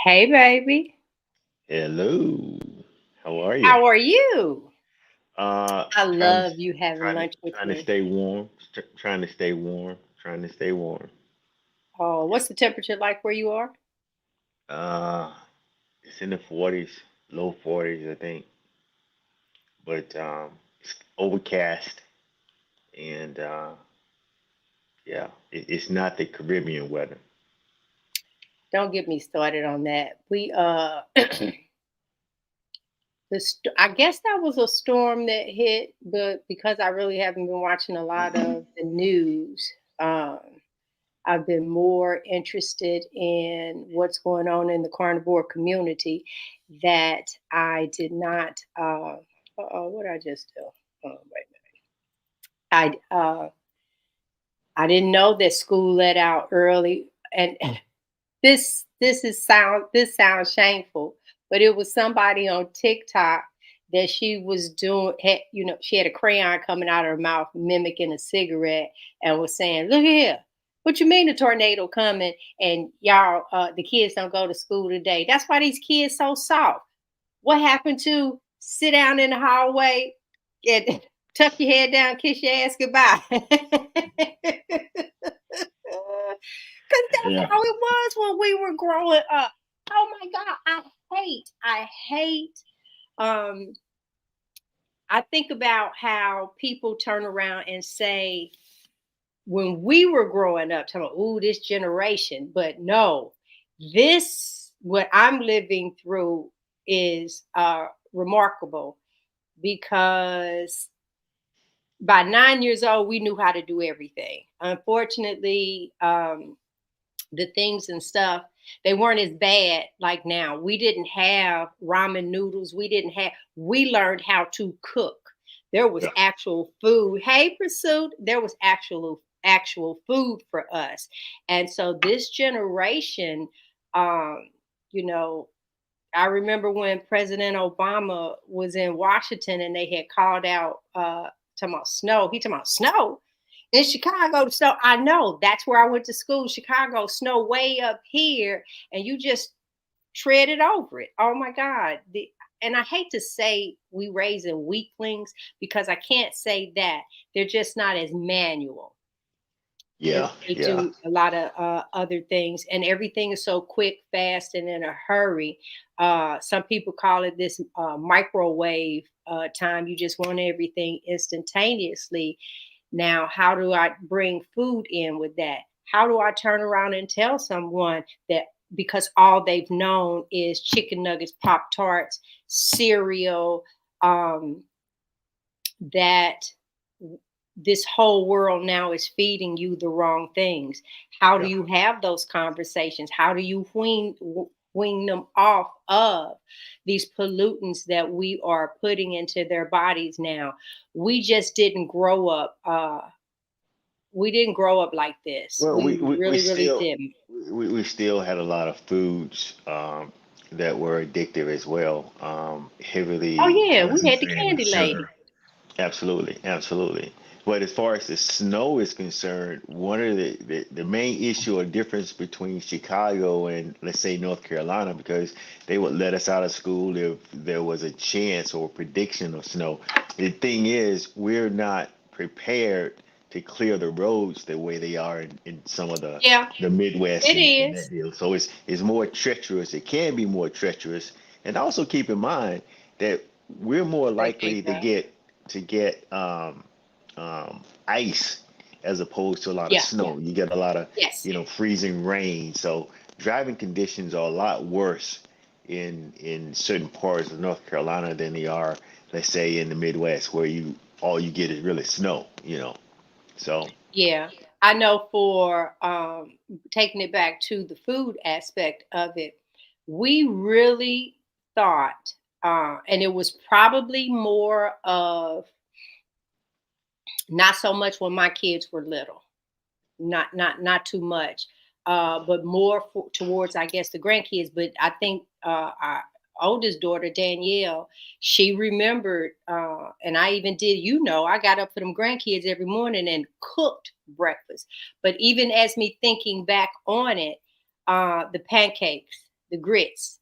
Hey, baby. Hello. How are you? How are you? I Trying to love you having trying to lunch with trying to me. stay warm. Trying to stay warm. Trying to stay warm. Oh, Yeah. what's the temperature like where you are? Uh, it's in the 40s, low 40s, I think. But it's overcast, and yeah, it's not the Caribbean weather. Don't get me started on that. I guess that was a storm that hit, but because I really haven't been watching a lot of the news, um, I've been more interested in what's going on in the carnivore community that I did not. What did I just do? Wait a minute. I didn't know that school let out early, and this sounds shameful, but it was somebody on TikTok that she was doing. She had a crayon coming out of her mouth, mimicking a cigarette, and was saying, "Look here, what you mean the tornado coming? And y'all, the kids don't go to school today. That's why these kids so soft. What happened to sit down in the hallway and tuck your head down, kiss your ass goodbye?" Because that's Yeah. how it was when we were growing up. Oh my God. Um, I think about how people turn around and say, when we were growing up, talking about, ooh, this generation. But no, what I'm living through is remarkable because by 9 years old, we knew how to do everything. Unfortunately, the things and stuff, they weren't as bad like now. We didn't have ramen noodles. We learned how to cook. There was Yeah. actual food. Hey, Pursuit, there was actual food for us. And so this generation, um, you know, I remember when President Obama was in Washington and they had called out talking about snow. He talking about snow in Chicago. So I know that's where I went to school. Chicago, snow way up here, and you just treaded over it. Oh my God! And I hate to say we raising weaklings because I can't say that they're just not as manual as Yeah. they Yeah. do a lot of other things, and everything is so quick, fast, and in a hurry. Some people call it this microwave time. You just want everything instantaneously. Now, how do I bring food in with that? How do I turn around and tell someone that because all they've known is chicken nuggets, Pop Tarts, cereal, um, that this whole world now is feeding you the wrong things? How do Yeah. you have those conversations? How do you wean them off of these pollutants that we are putting into their bodies now? We just didn't grow up. We didn't grow up like this. Well, We we really, really still didn't. we still had a lot of foods that were addictive as well. Oh Heavily yeah, we had the concentrated candy lady. sugar. Absolutely, absolutely. But as far as the snow is concerned, one of the main issue or difference between Chicago and let's say North Carolina, because they would let us out of school if there was a chance or prediction of snow. The thing is, we're not prepared to clear the roads the way they are in some of Yeah, the Midwest it and that is. deal. So it's more treacherous. It can be more treacherous. And also keep in mind that we're more Thank you, likely God. to get ice as opposed to a lot of Yeah, snow. You get a lot of yes. freezing rain. So driving conditions are a lot worse in certain parts of North Carolina than they are, let's say, in the Midwest, where you all you get is really snow. So Yeah, I know for taking it back to the food aspect of it, we really thought, and it was probably more of not so much when my kids were little, not too much, but more towards I guess the grandkids. But I think our oldest daughter Danielle, she remembered, and I even did. I got up for them grandkids every morning and cooked breakfast. But even as me thinking back on it, the pancakes. the grits.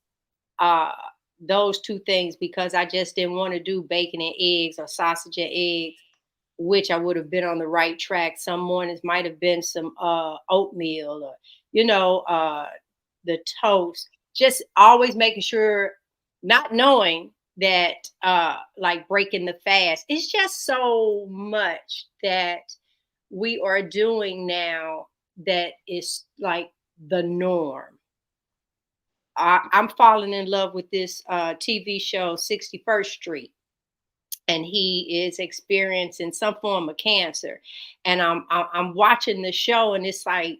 Uh, those two things because I just didn't want to do bacon and eggs or sausage and eggs, which I would have been on the right track. Some mornings might have been some oatmeal or, you know, the toast. Just always making sure, not knowing that like breaking the fast. It's just so much that we are doing now that is like the norm. I'm falling in love with this TV show, 61st Street, and he is experiencing some form of cancer. And I'm watching the show, and it's like,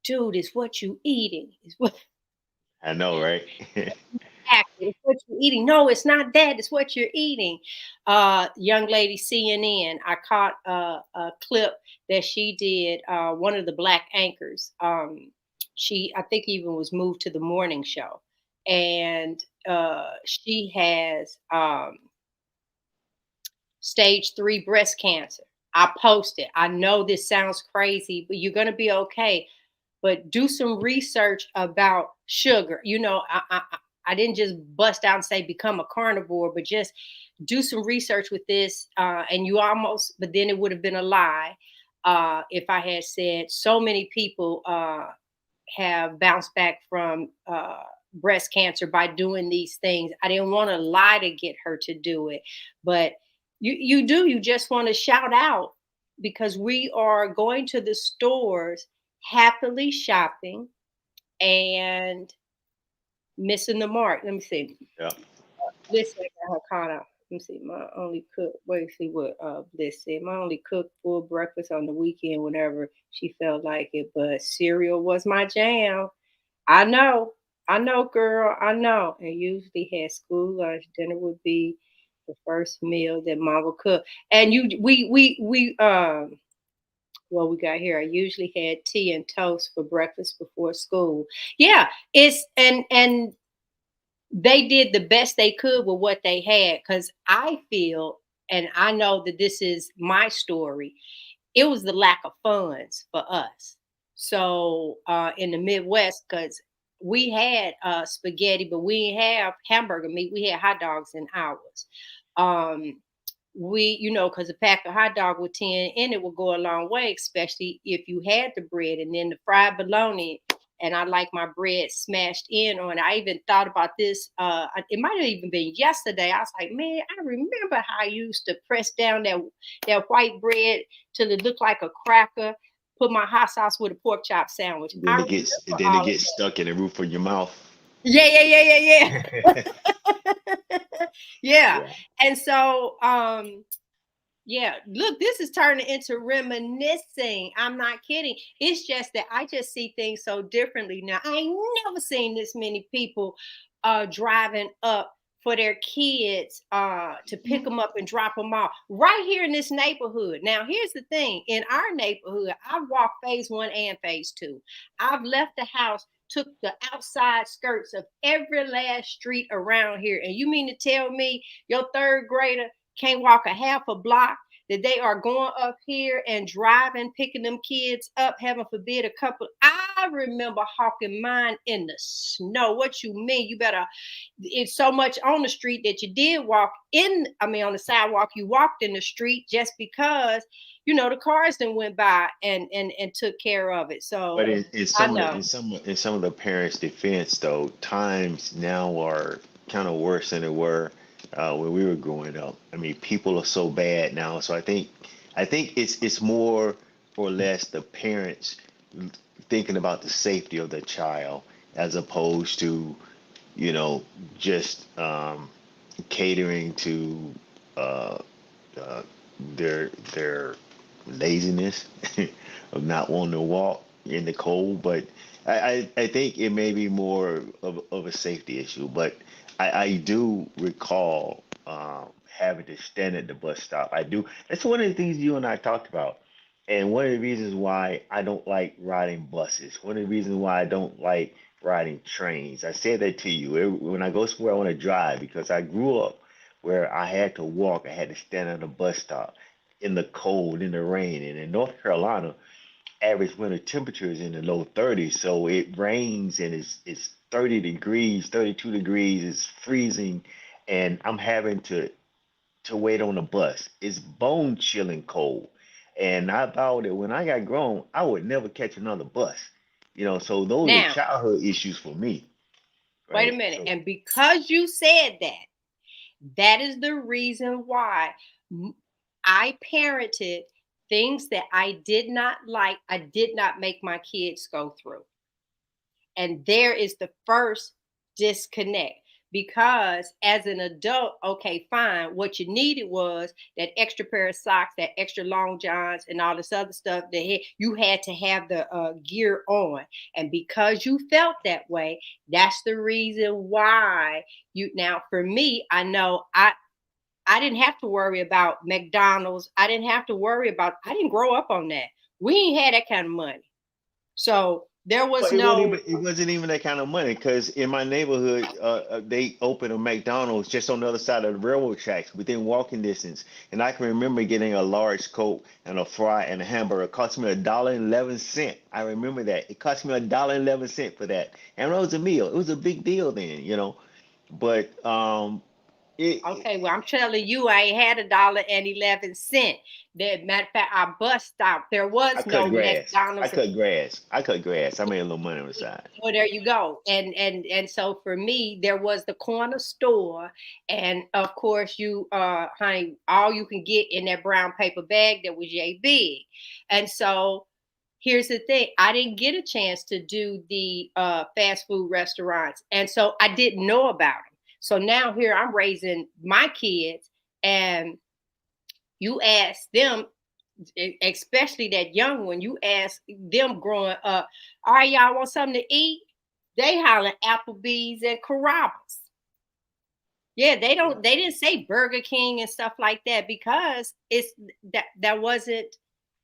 dude, it's what you eating. It's what I know, right? exactly. It's what you're eating. No, it's not that. It's what you're eating. Young lady CNN. I caught a clip that she did. One of the black anchors. She, I think, even was moved to the morning show, and she has stage 3 breast cancer. I posted. I know this sounds crazy, but you're gonna be okay. But do some research about sugar. You know, I didn't just bust out and say become a carnivore, but just do some research with this. And you almost, but then it would have been a lie if I had said so many people have bounced back from breast cancer by doing these things. I didn't want to lie to get her to do it, but you do. You just want to shout out because we are going to the stores happily shopping and missing the mark. Let me see. Yeah. Listen, I got her caught up. Let me see. My only cook. Wait, see what Bliss said. My only cook full breakfast on the weekend whenever she felt like it. But cereal was my jam. I know. I know, girl. I know. And usually had school lunch. Dinner would be the first meal that mom would cook. And we well, we got here. I usually had tea and toast for breakfast before school. Yeah, it's and they did the best they could with what they had because I feel and I know that this is my story. It was the lack of funds for us. So in the Midwest, because we had spaghetti, but we didn't have hamburger meat. We had hot dogs in ours. Um, we, you know, because a pack of hot dog with 10 in it will go a long way, especially if you had the bread and then the fried bologna. And I like my bread smashed in on it. I even thought about this. It might have even been yesterday. I was like, man, I remember how I used to press down that white bread till it looked like a cracker. Put my hot sauce with a pork chop sandwich. I remember Then it all of gets that. stuck in the roof of your mouth. Yeah, yeah, yeah, yeah, yeah. Yeah. Yeah. And so yeah, look, this is turning into reminiscing. I'm not kidding. It's just that I just see things so differently now. I ain't never seen this many people driving up for their kids to pick them up and drop them off right here in this neighborhood. Now, here's the thing. In our neighborhood, I've walked phase 1 and phase 2. I've left the house, took the outside skirts of every last street around here. And you mean to tell me your third grader can't walk a half a block, that they are going up here and driving, picking them kids up, heaven forbid, a couple. I remember hawking mine in the snow. What you mean? You better, it's so much on the street that you did walk in, I mean, on the sidewalk, you walked in the street just because, you know, the cars then went by and took care of it. So But I know. in some of the parents' defense, though, times now are kind of worse than they were when we were growing up. I mean, people are so bad now. So I think it's more or less the parents thinking about the safety of the child as opposed to, you know, just catering to uh, uh, their laziness of not wanting to walk in the cold. But I think it may be more of a safety issue. But I do recall having to stand at the bus stop. I do. That's one of the things you and I talked about. And one of the reasons why I don't like riding buses, one of the reasons why I don't like riding trains. I said that to you when I go somewhere I want to drive because I grew up where I had to walk. I had to stand at a bus stop in the cold, in the rain. And in North Carolina, average winter temperature is in the low 30s. So it rains and it's 30 degrees, 32 degrees, it's freezing, and I'm having to wait on a bus. It's bone chilling cold. And I thought that when I got grown, I would never catch another bus. So those are Now, childhood issues for me, wait a right? minute. So And because you said that, that is the reason why I parented things that I did not like, I did not make my kids go through. And there is the first disconnect. Because as an adult, okay, fine. What you needed was that extra pair of socks, that extra long johns, and all this other stuff that you had to have the gear on. And because you felt that way, that's the reason why you. Now, for me, I know I didn't have to worry about McDonald's. I didn't have to worry about. I didn't grow up on that. We ain't had that kind of money, so there Well, was it wasn't no. even that kind of money because in my neighborhood, they opened a McDonald's just on the other side of the railroad tracks within walking distance, and I can remember getting a large Coke and a fry and a hamburger. It cost me $1.11. I remember that it cost me $1.11 for that, and it was a meal. It was a big deal then. But it, Okay, well, I'm telling you, I ain't had $1.11. That matter of fact, our bus stop, there I was cut no grass. I McDonald's. cut grass. I cut grass. I made a little money on the side. Well, there you go. And so for me, there was the corner store, and of course, you honey, all you can get in that brown paper bag that was yay big. And so here's the thing, I didn't get a chance to do the fast food restaurants, and so I didn't know about them. So now here I'm raising my kids, and you ask them, especially that young one, you ask them growing up, all right, y'all want something to eat? They holler Applebee's and Carrabba's. Yeah, Yeah. they didn't say Burger King and stuff like that because it's that wasn't,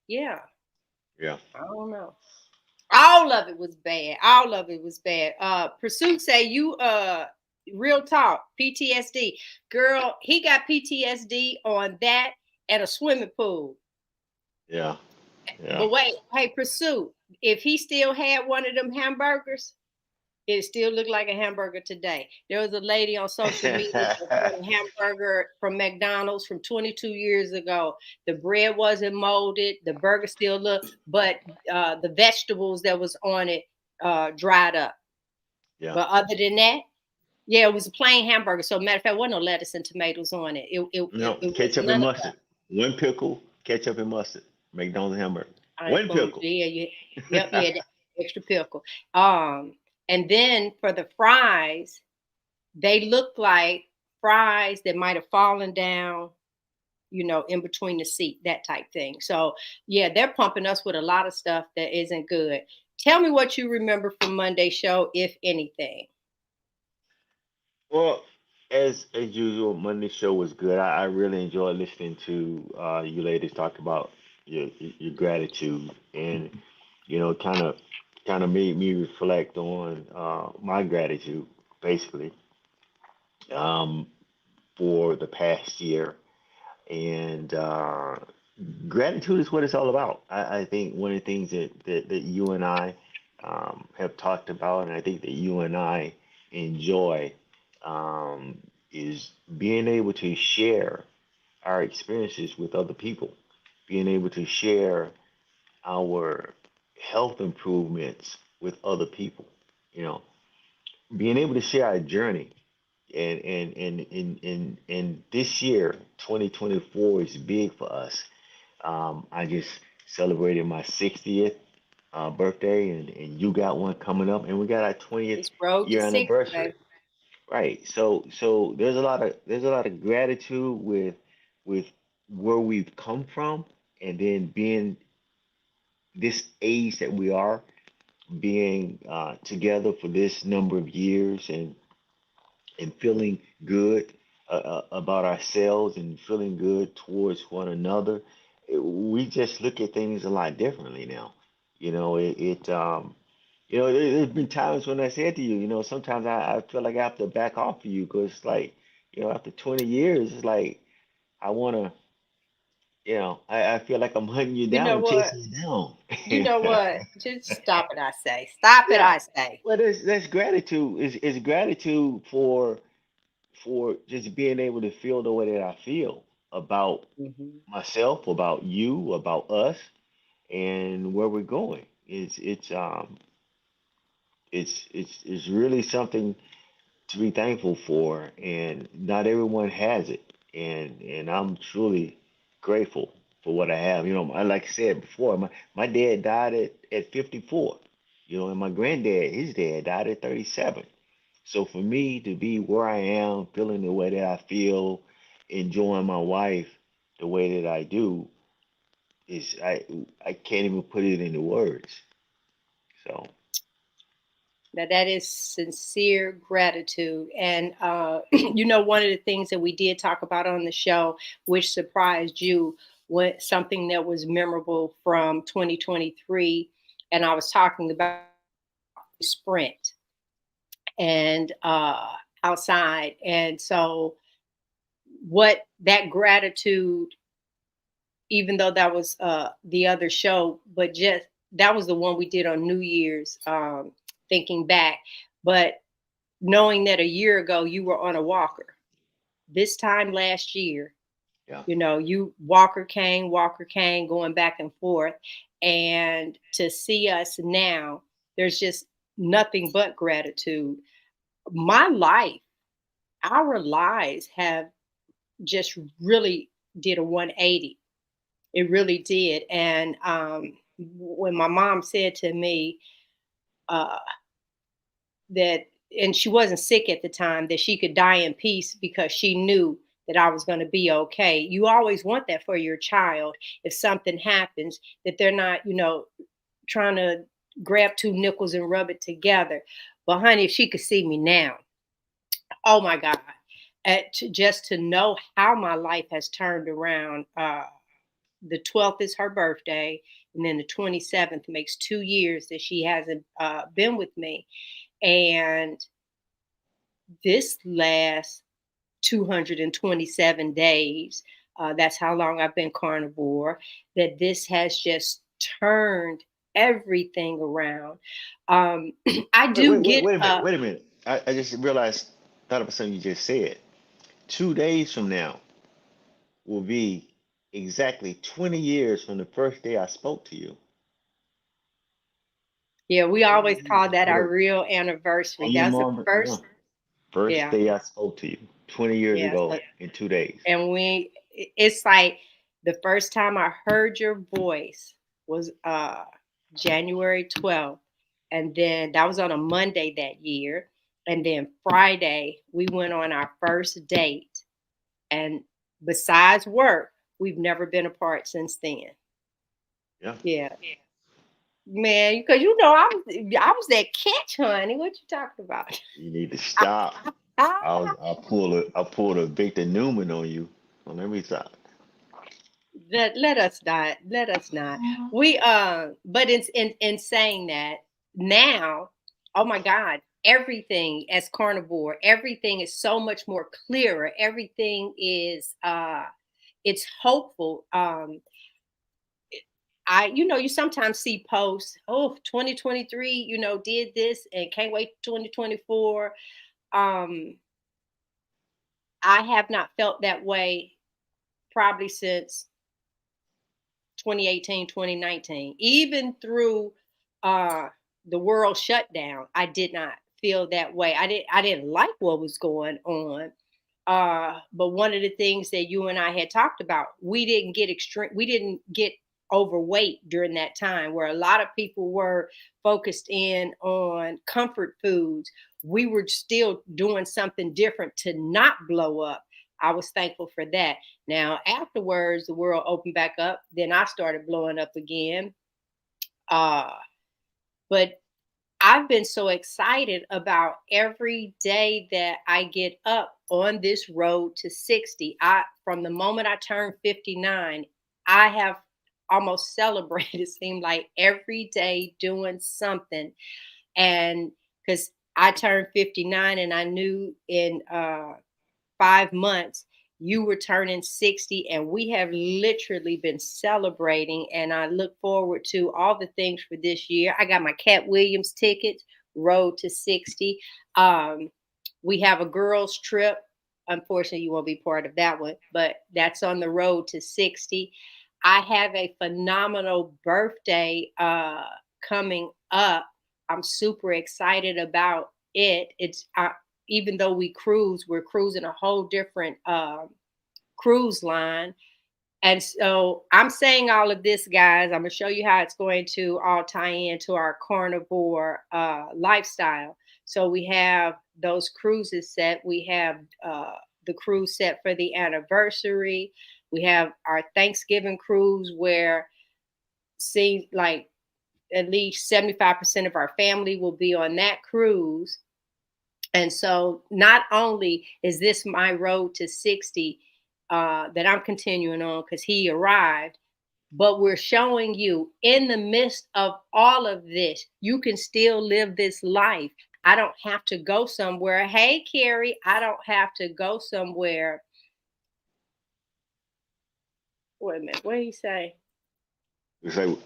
yeah, Yeah. I don't know. All of it was bad. All of it was bad. Pursuit say you real talk, PTSD. Girl, he got PTSD on that at a swimming pool. Yeah. Yeah. But wait, hey, Pursuit, if he still had one of them hamburgers, it still looked like a hamburger today. There was a lady on social media that had a hamburger from McDonald's from 22 years ago. The bread wasn't molded, the burger still looked, but the vegetables that was on it dried up. Yeah. But other than that, yeah, it was a plain hamburger. So matter of fact, there wasn't no lettuce and tomatoes on it. No, It was ketchup and none of that. mustard. One pickle, ketchup and mustard. McDonald's hamburger. I One oh pickle. yeah, yeah, yep, yeah, that extra pickle. And then for the fries, they look like fries that might have fallen down, in between the seat, that type thing. So yeah, they're pumping us with a lot of stuff that isn't good. Tell me what you remember from Monday show, if anything. Well, as usual, Monday show was good. I really enjoyed listening to you ladies talk about your gratitude, and kind of made me reflect on my gratitude, basically, um, for the past year. And gratitude is what it's all about. I think one of the things that you and I have talked about, and I think that you and I enjoy, um, is being able to share our experiences with other people, being able to share our health improvements with other people, you know, being able to share our journey. And this year, 2024 is big for us. I just celebrated my 60th birthday, and you got one coming up, and we got our 20th It's road to year 60, anniversary. baby. Right. So there's a lot of gratitude with where we've come from, and then being this age that we are, being together for this number of years, and feeling good about ourselves and feeling good towards one another. We just look at things a lot differently now. There's been times when I said to you, sometimes I feel like I have to back off of you because, like, after 20 years, it's like I want to. I feel like I'm hunting you You down know and what? chasing you down. You know what? Just stop it, I say. Stop it, Yeah. I say. Well, that's gratitude. Is gratitude for just being able to feel the way that I feel about Hmm. myself, about you, about us, and where we're going. It's really something to be thankful for, and not everyone has it. And I'm truly grateful for what I have. Like I said before, my dad died at 54. And my granddad, his dad died at 37. So for me to be where I am, feeling the way that I feel, enjoying my wife the way that I do, is I can't even put it into words. So Now that is sincere gratitude. And one of the things that we did talk about on the show, which surprised you, was something that was memorable from 2023. And I was talking about sprint and outside. And so what that gratitude, even though that was the other show, but just that was the one we did on New Year's, thinking back. But knowing that a year ago you were on a walker, this time last year, yeah. you Walker Cane, going back and forth. And to see us now, there's just nothing but gratitude. My life, our lives have just really did a 180. It really did. And when my mom said to me uh, that, and she wasn't sick at the time, that she could die in peace because she knew that I was going to be okay. You always want that for your child. If something happens, that they're not, trying to grab two nickels and rub it together. But honey, if she could see me now, oh my God, just to know how my life has turned around. The 12th is her birthday, and then the 27th makes 2 years that she hasn't been with me. And this last 227 days, that's how long I've been carnivore, that this has just turned everything around. Um, I Wait, do wait, wait, get wait a minute. Wait a minute. I just realized, thought of something you just said. 2 days from now will be exactly 20 years from the first day I spoke to you. yeah, we 20 always call years. that our Look, real on anniversary. your That's the mom, yeah. first, First yeah, day I spoke to you, 20 years yeah. ago So, in 2 days. and it's like the first time I heard your voice was January 12th, and then that was on a Monday that year, and then Friday we went on our first date, and besides work, we've never been apart since then. Yeah. Yeah, man, because I was that catch, honey. What you talking about? You need to stop. I'll pull a Victor Newman on you. Well, let me stop. Let us not. Let us not. We but in saying that, now, oh my God, everything as carnivore, everything is so much more clearer. Everything is it's hopeful. You sometimes see posts, oh, 2023, did this and can't wait 2024. Um, I have not felt that way probably since 2018, 2019. Even through uh the world shutdown, I did not feel that way. I didn't like what was going on. But one of the things that you and I had talked about, we didn't get overweight during that time, where a lot of people were focused in on comfort foods. We were still doing something different to not blow up. I was thankful for that. Now, afterwards, the world opened back up. Then I started blowing up again. Uh, but I've been so excited about every day that I get up on this road to 60. From the moment I turned 59, I have almost celebrated, it seemed like, every day doing something. And because I turned 59, and I knew in 5 months, you were turning 60, and we have literally been celebrating. And I look forward to all the things for this year. I got my Cat Williams tickets, Road to 60. Um, we have a girls' trip. Unfortunately, you won't be part of that one, but that's on the road to 60. I have a phenomenal birthday coming up. I'm super excited about it. Even though we're cruising a whole different cruise line. And so I'm saying all of this, guys. I'm going to show you how it's going to all tie into our carnivore lifestyle. So we have those cruises set. We have the cruise set for the anniversary. We have our Thanksgiving cruise where seems like at least 75% of our family will be on that cruise. And so not only is this my road to 60 that I'm continuing on because he arrived, but we're showing you in the midst of all of this, you can still live this life. I don't have to go somewhere. Hey, Carrie, I don't have to go somewhere. Wait a minute, what did he say? It's like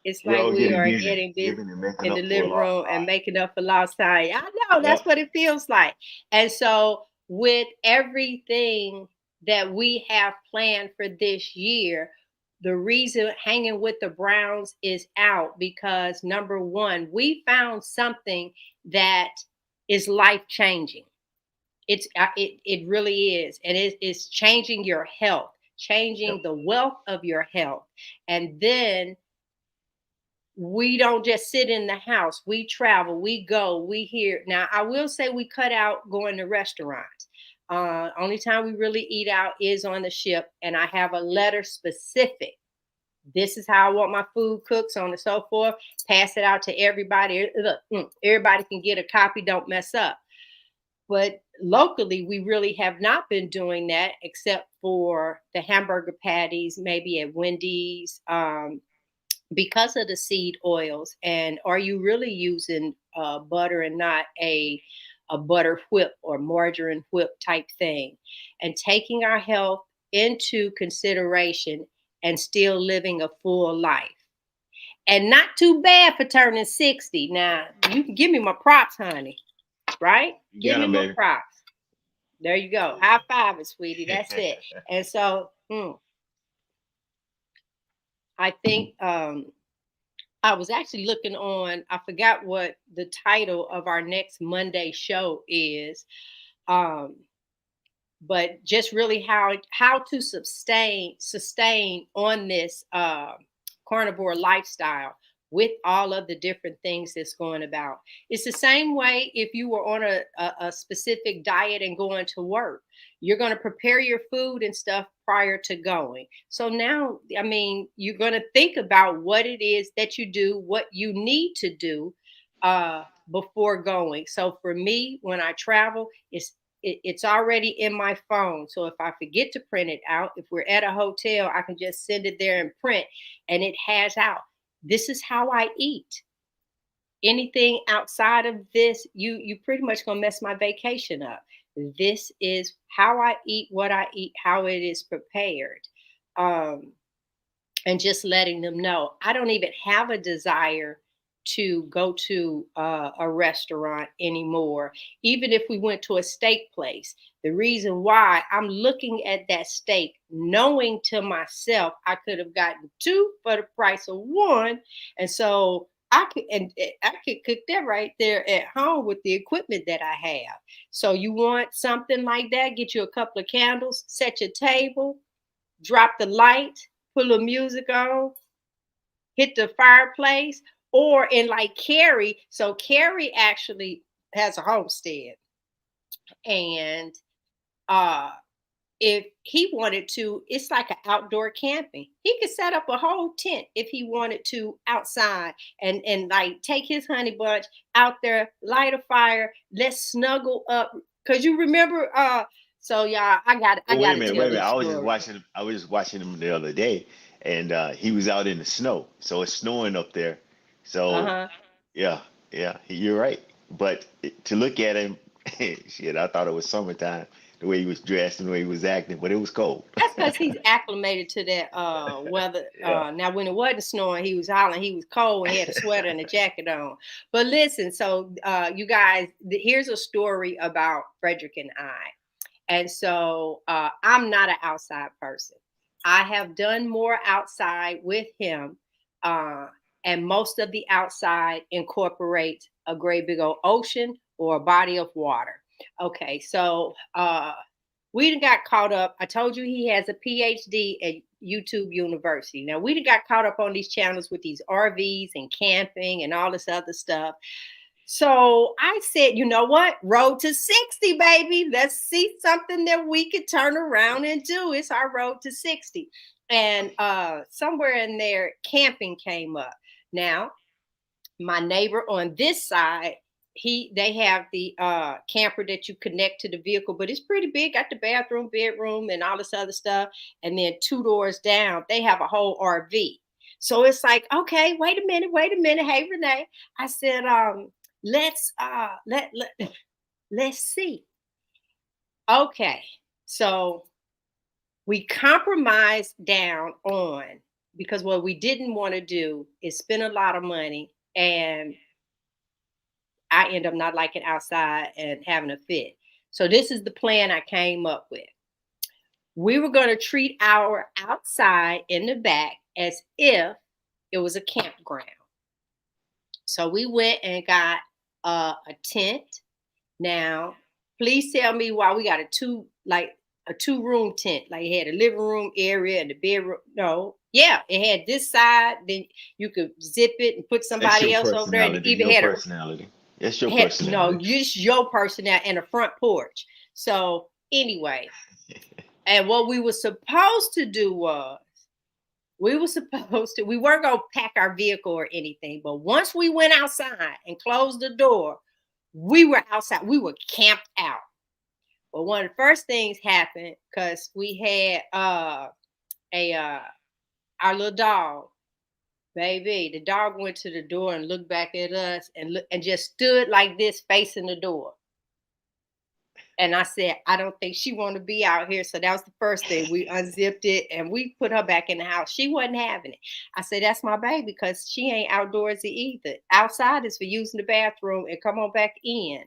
It's we're like all we getting are busy, getting busy giving and making in the up for a living lost room and making up for lost time. I know time. that's what it feels like. And so, with everything that we have planned for this year, the reason Hanging with the Browns is out because number one, we found something that is life changing. It really is, and it's changing your health, Yep. changing the wealth of your health, and then we don't just sit in the house. We travel, we go, we hear. Now, I will say we cut out going to restaurants. Only time we really eat out is on the ship, and I have a letter specific. This is how I want my food cooked, so on and so forth. Pass it out to everybody. Look, everybody can get a copy. Don't mess up. But locally, we really have not been doing that except for the hamburger patties, maybe at Wendy's. Because of the seed oils, and are you really using butter and not a butter whip or margarine whip type thing, and taking our health into consideration and still living a full life, and not too bad for turning 60. Now you can give me my props, honey, right? You Give got me them, my baby. props. There you go, high five it, sweetie, that's it. And so I think I was actually looking on, I forgot what the title of our next Monday show is. Um, but just really how to sustain on this carnivore lifestyle with all of the different things that's going about. It's the same way if you were on a specific diet and going to work. You're going to prepare your food and stuff prior to going. So now, I mean, you're going to think about what it is that you do, what you need to do before going. So for me, when I travel, it's already in my phone. So if I forget to print it out, if we're at a hotel, I can just send it there and print, and it has out. This is how I eat. Anything outside of this, you pretty much gonna mess my vacation up. This is how I eat, what I eat, how it is prepared. Um, and just letting them know I don't even have a desire to go to a restaurant anymore. Even if we went to a steak place, the reason why I'm looking at that steak, knowing to myself I could have gotten two for the price of one, and so I could cook that right there at home with the equipment that I have. So you want something like that? Get you a couple of candles, set your table, drop the light, put a little music on, hit the fireplace, or in like Carrie. So Carrie actually has a homestead, and uh if he wanted to, it's like an outdoor camping. He could set up a whole tent if he wanted to outside and like take his honey bunch out there, light a fire, let's snuggle up. Cause you remember so y'all, I Oh, wait a gotta minute, tell wait a minute. this I was just story. watching. I was just watching him the other day, and he was out in the snow. So it's snowing up there. So Uh-huh. yeah, yeah, you're right. But to look at him, shit, I thought it was summertime. the way he was dressed and the way he was acting, but it was cold. That's because he's acclimated to that weather. Yeah. Now, when it wasn't snowing, he was hollering. He was cold and he had a sweater and a jacket on. But listen, so you guys, here's a story about Frederick and I. And so I'm not an outside person. I have done more outside with him. Uh, and most of the outside incorporates a great big old ocean or a body of water. Okay, so we done got caught up. I told you he has a PhD at YouTube University. Now we done got caught up on these channels with these RVs and camping and all this other stuff. So I said, you know what? Road to 60, baby. Let's see something that we could turn around and do. It's our road to 60. And somewhere in there, camping came up. Now, my neighbor on this side, they have the camper that you connect to the vehicle, but it's pretty big, got the bathroom, bedroom, and all this other stuff. And then 2 doors down, they have a whole RV. So it's like, okay, wait a minute. Hey, Renee. I said, let's let's see. Okay. So we compromised down on, because what we didn't want to do is spend a lot of money, and I end up not liking outside and having a fit. So this is the plan I came up with. We were going to treat our outside in the back as if it was a campground. So we went and got a tent. Now, please tell me why we got a 2-room tent. Like it had a living room area and the bedroom. No, yeah, it had this side. Then you could zip it and put That's somebody your else over there, and personality. even Your personality. That's your no, personality. just your personality and a front porch. So anyway, and what we were supposed to do was we weren't going to pack our vehicle or anything, but once we went outside and closed the door, we were outside. We were camped out. But one of the first things happened, because we had our little dog, baby. The dog went to the door and looked back at us and just stood like this, facing the door. And I said, I don't think she want to be out here. So that was the first thing. We unzipped it and we put her back in the house. She wasn't having it. I said, that's my baby, because she ain't outdoorsy either. Outside is for using the bathroom and come on back in.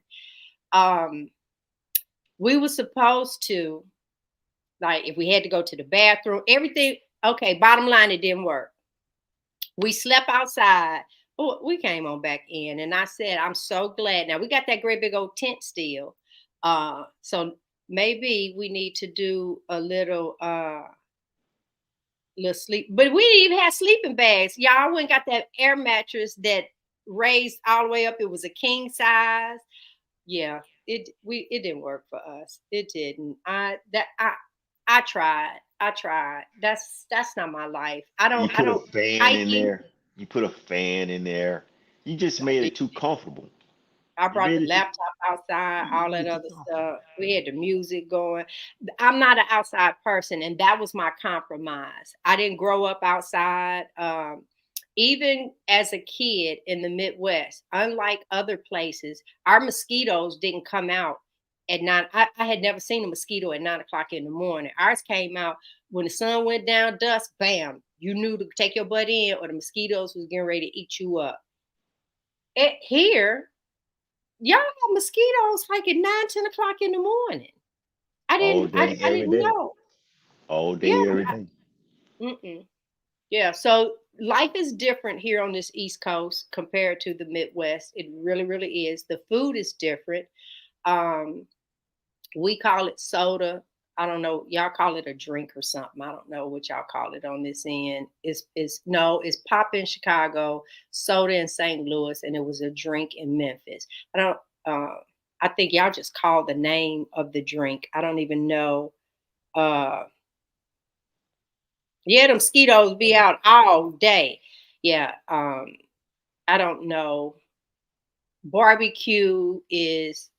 We were supposed to, like, if we had to go to the bathroom, everything. Okay, bottom line, it didn't work. We slept outside. Oh, we came on back in. And I said, I'm so glad. Now we got that great big old tent still. So maybe we need to do a little sleep, but we didn't even have sleeping bags. Y'all went and got that air mattress that raised all the way up. It was a king size. Yeah, it didn't work for us. It didn't. I tried. That's not my life. You I put a don't fan in hiking. there. You put a fan in there. You just made it too comfortable. I You brought made the it too. laptop outside, You all made that it too other comfortable. stuff. We had the music going. I'm not an outside person, and that was my compromise. I didn't grow up outside. Even as a kid in the Midwest, unlike other places, our mosquitoes didn't come out at 9. I had never seen a mosquito at 9 o'clock in the morning. Ours came out when the sun went down, dusk, bam. You knew to take your butt in, or the mosquitoes was getting ready to eat you up. Here, y'all have mosquitoes like at 9, 10 o'clock in the morning. All day, I every didn't day. know. All Yeah. day, every day. Mm-mm. Yeah. So life is different here on this East Coast compared to the Midwest. It really, really is. The food is different. Um, we call it soda. I don't know. Y'all call it a drink or something. I don't know what y'all call it on this end. It's pop in Chicago, soda in St. Louis, and it was a drink in Memphis. I don't. Uh, I think y'all just call the name of the drink. I don't even know. Uh, yeah, the mosquitoes be out all day. Yeah. I don't know. Barbecue is,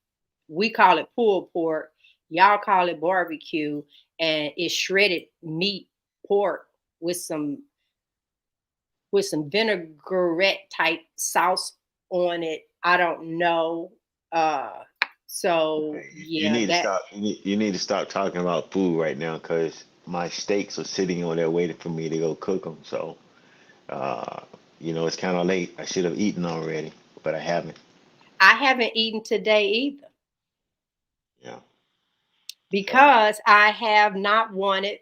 we call it pulled pork. Y'all call it barbecue, and it's shredded meat pork with some vinaigrette type sauce on it. I don't know. Uh, So You yeah, need to that stop. You need to stop talking about food right now because my steaks are sitting on there waiting for me to go cook them. So, uh, it's kind of late. I should have eaten already, but I haven't. I haven't eaten today either Yeah. So, because I have not wanted.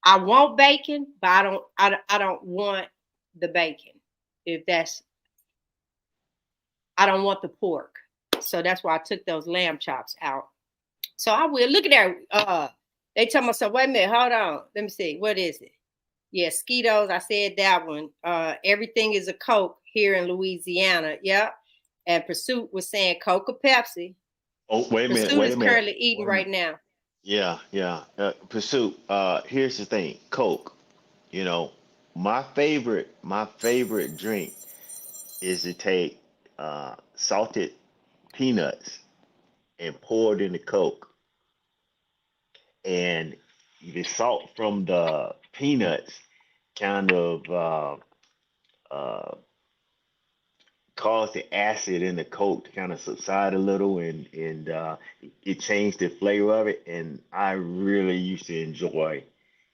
I want bacon, but I don't want the bacon. If that's I don't want the pork. So that's why I took those lamb chops out. So I will look at that. They tell myself, wait a minute, hold on. Let me see. What is it? Yeah, Skitos. I said that one. Everything is a Coke here in Louisiana. Yep. And Pursuit was saying Coke or Pepsi. oh, wait a minute. Pursuit Wait is a minute. currently eating Wait a right minute. now. Yeah, yeah. Pursuit. Here's the thing. Coke. You know, my favorite drink is to take salted peanuts and pour it in the Coke, and the salt from the peanuts kind of uh, cause the acid in the Coke to kind of subside a little, and it changed the flavor of it. And I really used to enjoy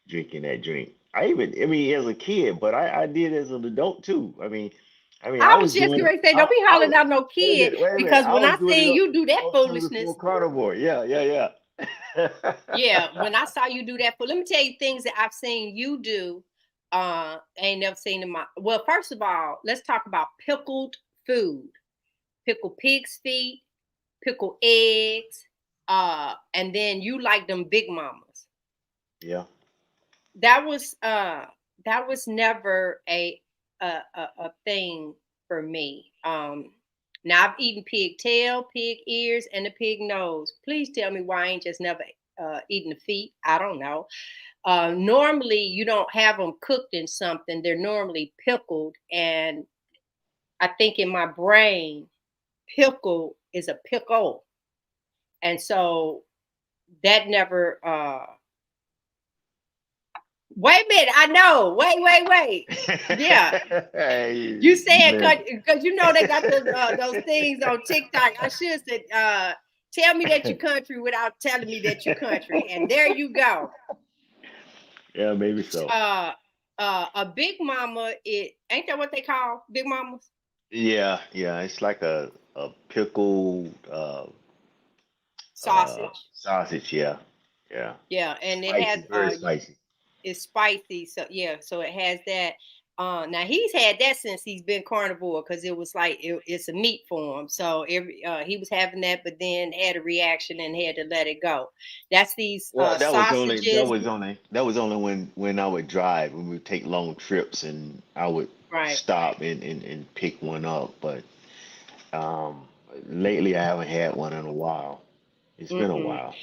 drinking that drink. I mean, as a kid, but I did as an adult too. I mean, I I was was just doing it. going to say, don't be I hollering was out no wait a kid minute, wait a minute. because I when was I doing it. seen you do I that was doing it before foolishness, carnivore. Yeah, yeah, yeah. yeah, when I saw you do that, but let me tell you things that I've seen you do. Ain't never seen in my. Well, first of all, let's talk about pickled food, pickled pig's feet, pickled eggs, and then you like them big mamas. Yeah. That was never a thing for me. Now I've eaten pig tail, pig ears, and the pig nose. Please tell me why I ain't just never eaten the feet. I don't know. Normally you don't have them cooked in something. They're normally pickled, and I think in my brain, pickle is a pickle, and so that never. Wait a minute, I know. Wait. Yeah, you said Man. because you know they got those things on TikTok. I should say, tell me that you country without telling me that you country, and there you go. Yeah, maybe so. Uh, a big mama, it ain't that what they call big mamas? Yeah, yeah. It's like a pickled Sausage. sausage. Yeah, yeah. Yeah, and it has Spicy, very spicy. it's spicy. So yeah, so it has that. Now he's had that since he's been carnivore because it was like it's a meat for him. So he was having that, but then had a reaction and had to let it go. That's these Well, that was only that sausages, was only that was only when I would drive, when we would take long trips, and I would right? stop and pick one up. But um, lately, I haven't had one in a while. It's been a Mm-mm. while.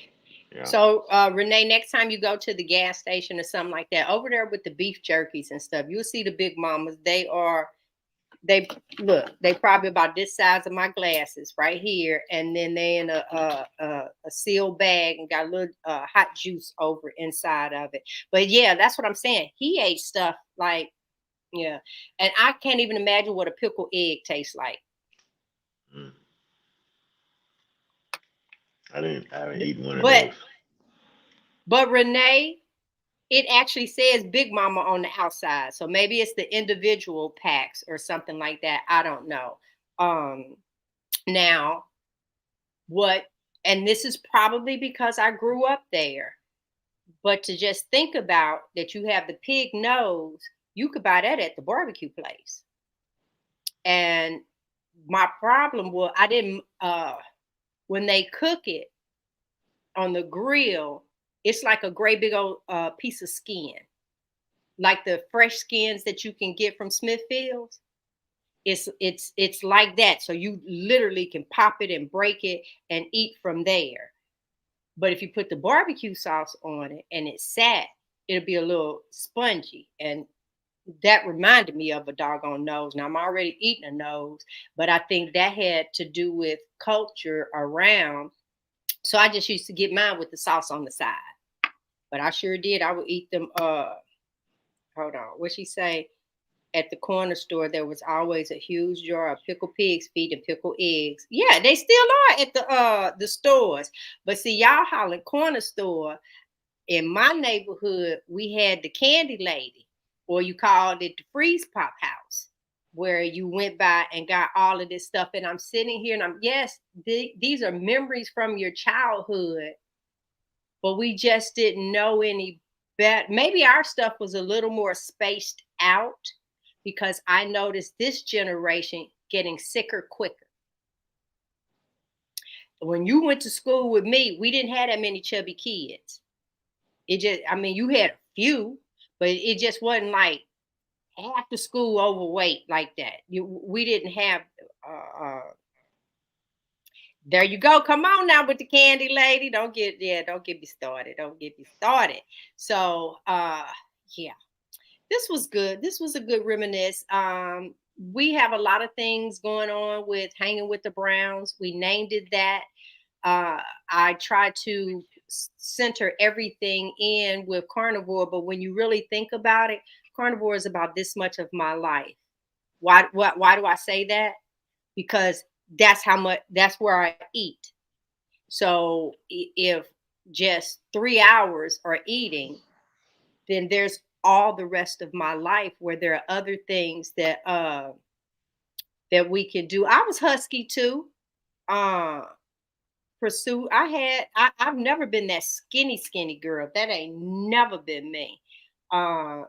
Yeah. So Renee, next time you go to the gas station or something like that, over there with the beef jerkies and stuff, you'll see the big mamas. They look, they probably about this size of my glasses right here, and then they in a sealed bag and got a little hot juice over inside of it. But yeah, that's what I'm saying. He ate stuff like yeah, and I can't even imagine what a pickled egg tastes like. Mm. I haven't eaten one of But those. Renee, it actually says Big Mama on the outside, so maybe it's the individual packs or something like that. I don't know. Um, now what and this is probably because I grew up there, but to just think about that you have the pig nose, you could buy that at the barbecue place. And my problem was I didn't when they cook it on the grill, it's like a great big old piece of skin. Like the fresh skins that you can get from Smithfields. It's like that. So you literally can pop it and break it and eat from there. But if you put the barbecue sauce on it and it's sat, it'll be a little spongy. And that reminded me of a doggone nose. Now I'm already eating a nose, but I think that had to do with culture around. So I just used to get mine with the sauce on the side. But I sure did. I would eat them hold on. What she say? at the corner store, there was always a huge jar of pickled pig's feet and pickled eggs. Yeah, they still are at the stores. But see, y'all hollering corner store. In my neighborhood, we had the candy lady, or you called it the freeze pop house, where you went by and got all of this stuff. And I'm sitting here and these are memories from your childhood, but we just didn't know any better. Maybe our stuff was a little more spaced out because I noticed this generation getting sicker quicker. When you went to school with me, we didn't have that many chubby kids. I mean, you had a few, but it just wasn't like half the school overweight like that. We didn't have. There you go. Come on now with the candy lady. Don't get me started. Don't get me started. So, yeah, this was good. This was a good reminisce. We have a lot of things going on with hanging with the Browns. We named it that. I try to center everything in with carnivore, but when you really think about it, carnivore is about this much of my life. Why do I say that? Because that's where I eat. So if just 3 hours are eating, then there's all the rest of my life where there are other things that we can do. I was husky too. Uh Pursue. I've never been that skinny girl. That ain't never been me. Uh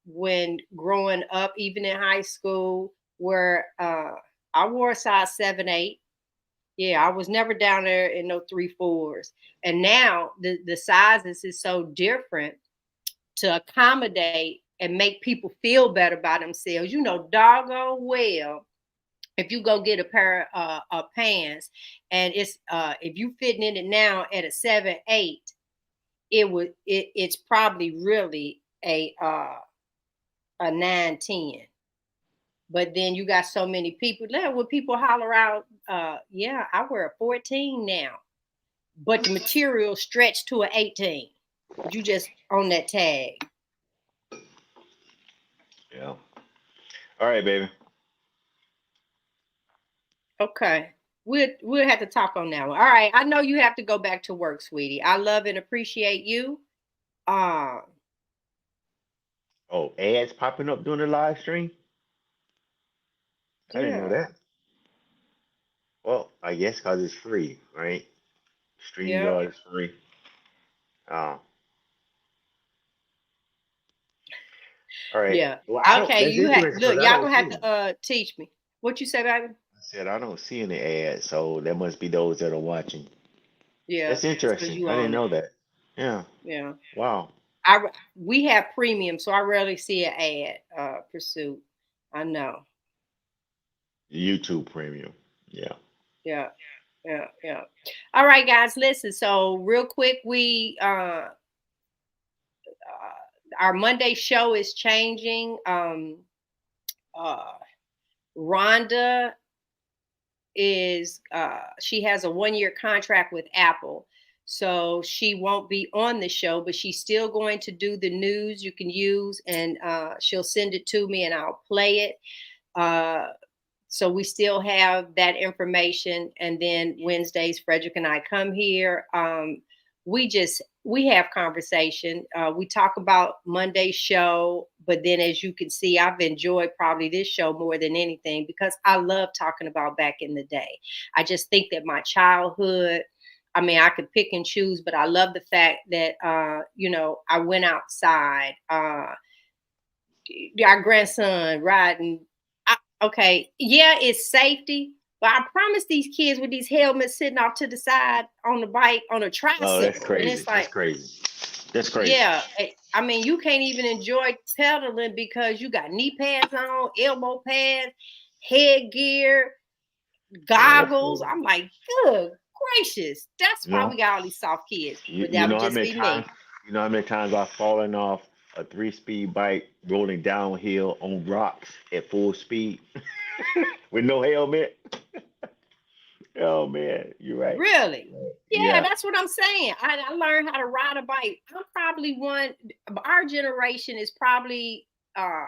when growing up, even in high school, where I wore a size 7, 8. Yeah, I was never down there in no 3, 4s. And now the sizes is so different to accommodate and make people feel better about themselves. You know, doggone well, if you go get a pair of pants and if you fitting in it now at a 7, 8, it's probably really a 9, 10. But then you got so many people there when people holler out, yeah, I wear a 14 now, but the material stretched to an 18. You just on that tag. Yeah. All right, baby. Okay. We'll have to talk on that one. All right. I know you have to go back to work, sweetie. I love and appreciate you. Uh Oh, ads popping up during the live stream? I didn't know yeah. that. Well, I guess because it's free, right? Yeah. StreamYard is free. Oh, all right. Yeah. Well, I don't. Okay, That's you had interesting look, because I y'all don't gonna see have them. to teach me. What you say, baby? I said I don't see any ads, so that must be those that are watching. Yeah, That's it's because interesting. you I didn't own it. know that. Yeah. Yeah. Wow. We have premium, so I rarely see an ad, pursuit. I know. YouTube Premium. Yeah. Yeah. Yeah. Yeah. All right, guys, listen. So real quick, we our Monday show is changing. Uh Rhonda is she has a 1 year contract with Apple. So she won't be on the show, but she's still going to do the news you can use, and she'll send it to me and I'll play it. Uh, so we still have that information. And then Wednesdays, Frederick and I come here. We have conversation. We talk about Monday's show, but then as you can see, I've enjoyed probably this show more than anything because I love talking about back in the day. I just think that my childhood, I mean, I could pick and choose, but I love the fact that I went outside. Our grandson riding. Okay, yeah, it's safety, but I promise these kids with these helmets sitting off to the side on the bike on a Oh, that's tricycle, and crazy. it's That's like, crazy. That's crazy. yeah, I mean, you can't even enjoy pedaling because you got knee pads on, elbow pads, headgear, Yeah, that's goggles. crazy. I'm like, good gracious, that's You why know, we got all these soft kids. you, But you that would know how just many be times me. you know how many times I've fallen off a 3-speed bike rolling downhill on rocks at full speed with no helmet. Oh man, you're right. Really? Right. Yeah, Yeah. that's what I'm saying. I learned how to ride a bike. I'm probably one. Our generation is probably uh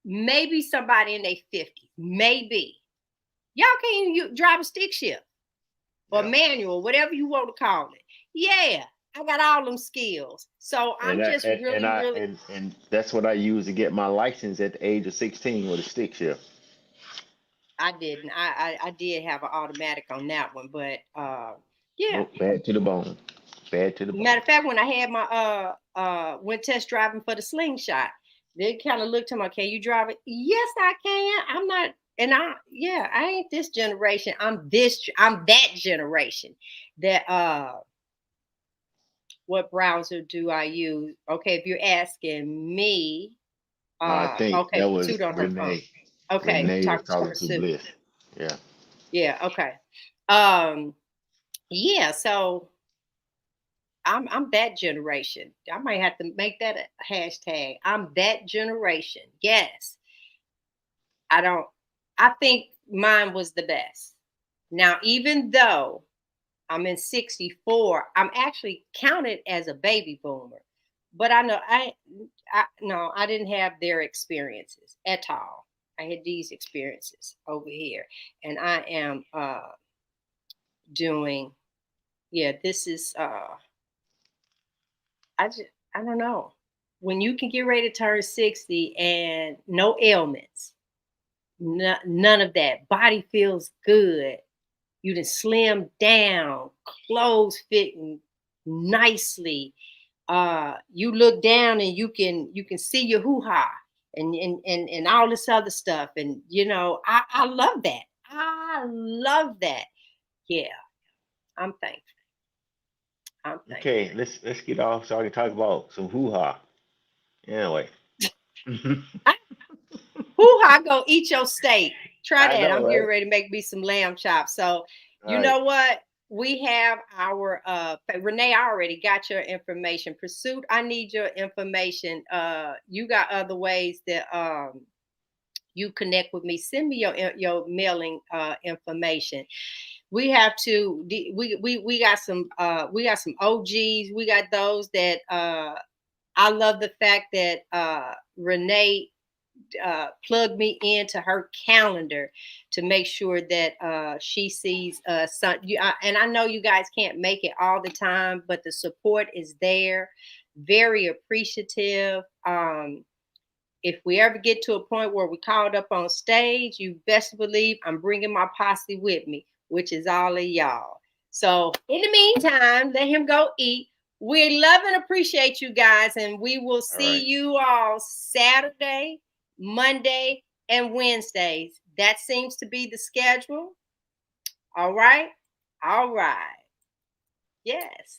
maybe somebody in their 50s, maybe. Y'all can't even drive a stick shift or Yeah. manual, whatever you want to call it. Yeah, I got all them skills. So And I'm just really, really. and that's what I used to get my license at the age of 16 with a stick shift. I didn't. I did have an automatic on that one, but yeah. Nope, bad to the bone. Bad to the bone. Matter of fact, when I had my went test driving for the slingshot, they kind of looked to me, can you drive it? Yes, I can. I'm not, and I ain't this generation. I'm that generation. That what browser do I use? Okay, if you're asking me, I think okay, that was Pursuit on her phone. Renee. Okay, Renee was talking to talking to Pursuit. Bliss. Yeah. Yeah, okay. Um, yeah, so I'm that generation. I might have to make that a hashtag. I'm that generation. Yes. I don't I think mine was the best. Now, even though I'm in 64, I'm actually counted as a baby boomer. But I know I no, I didn't have their experiences at all. I had these experiences over here. And I am doing this is I just, I don't know. When you can get ready to turn 60 and no ailments, none of that. Body feels good. You done slim down, clothes fitting nicely. You look down and you can see your hoo-ha and all this other stuff. And I love that. I love that. Yeah, I'm thankful. I'm thankful. Okay, let's get off so I can talk about some hoo ha. Anyway. Hoo-ha, go eat your steak. Try I that. know, I'm getting right? ready to make me some lamb chops. So, All you right. know what? We have our Renee, I already got your information. Pursuit, I need your information. You got other ways that you connect with me. Send me your mailing information. We have to we got some OGs. We got those that I love the fact that Renee plug me into her calendar to make sure that she sees and I know you guys can't make it all the time, but the support is there. Very appreciative. If we ever get to a point where we called up on stage, you best believe I'm bringing my posse with me, which is all of y'all. So in the meantime, let him go eat. We love and appreciate you guys, and we will All see right. you all Saturday, Monday, and Wednesdays. That seems to be the schedule. All right. All right. Yes.